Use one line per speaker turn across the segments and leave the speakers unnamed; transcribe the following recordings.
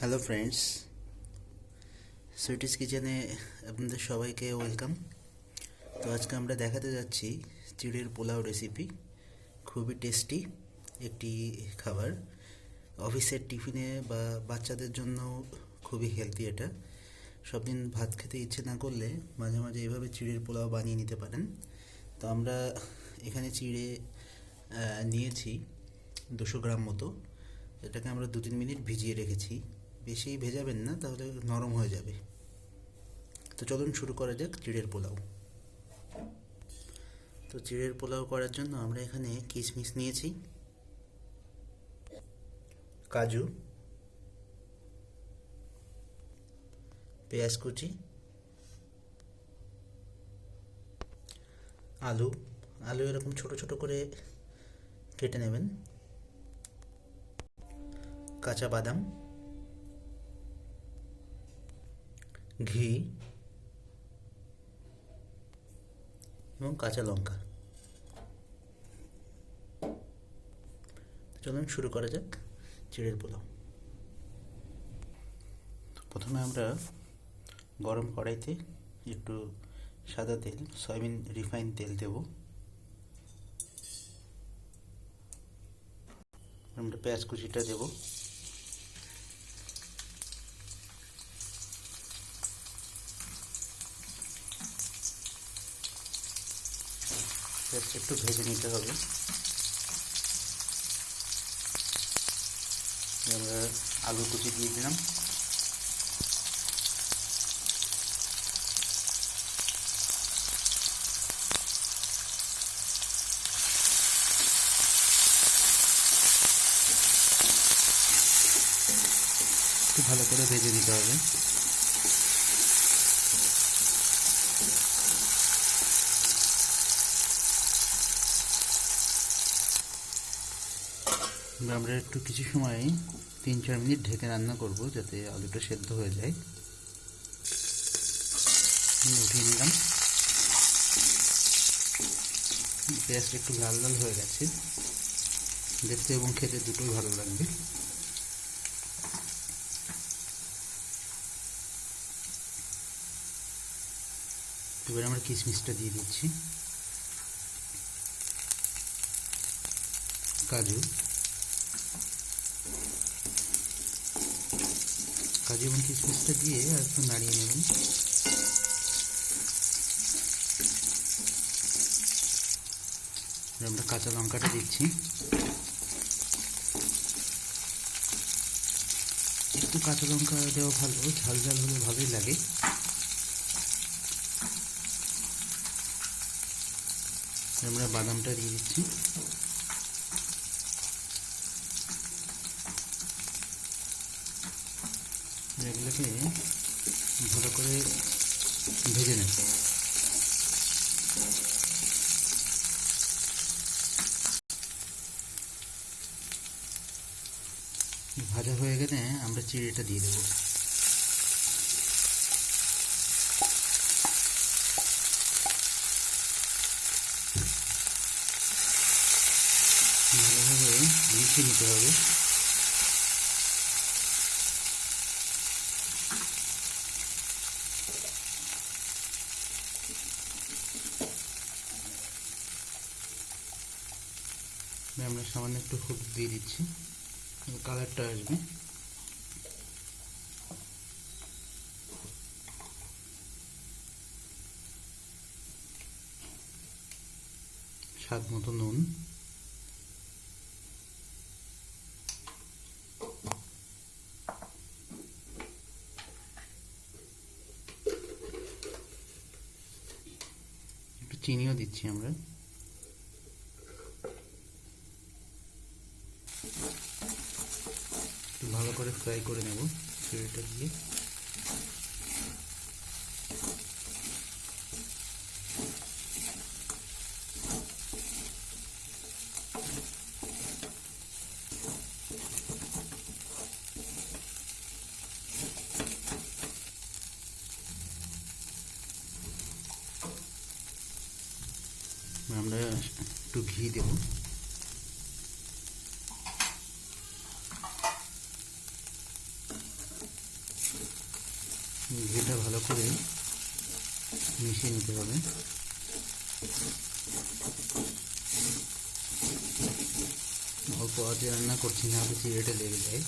Hello friends, sweeties কিচেনে আপনাদের সবাইকে ওয়েলকাম। তো আজকে আমরা দেখাতে যাচ্ছি চিড়ের পোলাও রেসিপি। খুবই টেস্টি একটি খাবার, অফিসের টিফিনে বা বাচ্চাদের জন্য খুবই হেলদি। এটা সব দিন ভাত খেতে ইচ্ছে না করলে মাঝে মাঝে এভাবে চিড়ের পোলাও বানিয়ে নিতে পারেন। তো আমরা এখানে চিড়ে নিয়েছি 200 গ্রাম মতো। এটাকে আমরা 2-3 মিনিট ভিজিয়ে রেখেছি। বেশি ভেজাবেন না, তাহলে নরম হয়ে যাবে। তো চলুন শুরু করা যাক চিড়ের পোলাও। তো চিড়ের পোলাও করার জন্য আমরা এখানে কিশমিশ নিয়েছি, কাজু, পেঁয়াজ কুচি, আলু এরকম ছোট ছোট করে কেটে নেবেন, কাঁচা বাদাম, ঘি এবং কাঁচা লঙ্কা। চলুন শুরু করা যাক চিড়ের পোলাও। প্রথমে আমরা গরম কড়াইতে একটু সাদা তেল, সয়াবিন রিফাইন তেল দেব। আমরা পেঁয়াজ কুচিটা দেব, পেঁয়াজটা একটু ভেজে নিতে হবে। আমরা আলু কুচি দিয়ে দিলাম, একটু ভালো করে ভেজে নিতে হবে। আমরা একটু কিছু সময় 3-4 মিনিট ঢেকে রান্না করব, যাতে আলুটা সেদ্ধ হয়ে যায়। উঠিয়ে নিলাম। পেঁয়াজটা একটু লাল লাল হয়ে গেছে, দেখতে এবং খেতে দুটোই ভালো লাগবে। এবার আমরা কিশমিশটা দিয়ে দিচ্ছি, কাজু এবং কিশমিশটা দিয়ে আর একটু নাড়িয়ে নেবেন। আমরা কাঁচা লঙ্কাটা দিচ্ছি, একটু কাঁচা লঙ্কা দেওয়া ভালো, ঝাল ঝাল হলে ভালোই লাগে। আমরা বাদামটা দিয়ে দিচ্ছি, এগুলোকে ভালো করে ভেজে নেব। ভাজা হয়ে গেলে আমরা চিড়েটা দিয়ে দেবো। ভালোভাবে মিশিয়ে নিতে হবে। আমরা সামান্য একটু হলুদ দিয়ে দিচ্ছি, কালারটা আসবে। স্বাদ মতো নুন, একটু চিনিও দিচ্ছি আমরা। একটু ভালো করে ফ্রাই করে নেব চিড়েটা দিয়ে। আমরা একটু ঘি দেব, ঘিটা ভালো করে মিশিয়ে নিতে হবে। অল্প আঁচে রান্না করছি, না হলে চিড়েটা লেগে যায়।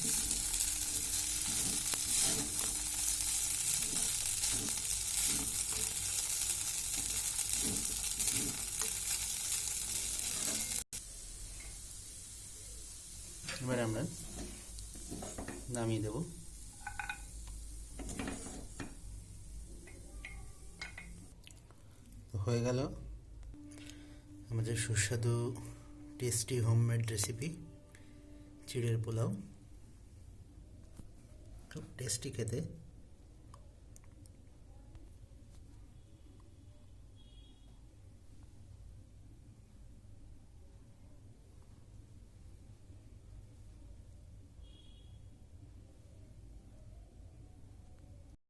এবার আমরা নামিয়ে দেব। হয়ে গেল আমাদের সুস্বাদু টেস্টি হোমমেড রেসিপি চিড়ের পোলাও। খুব টেস্টি খেতে।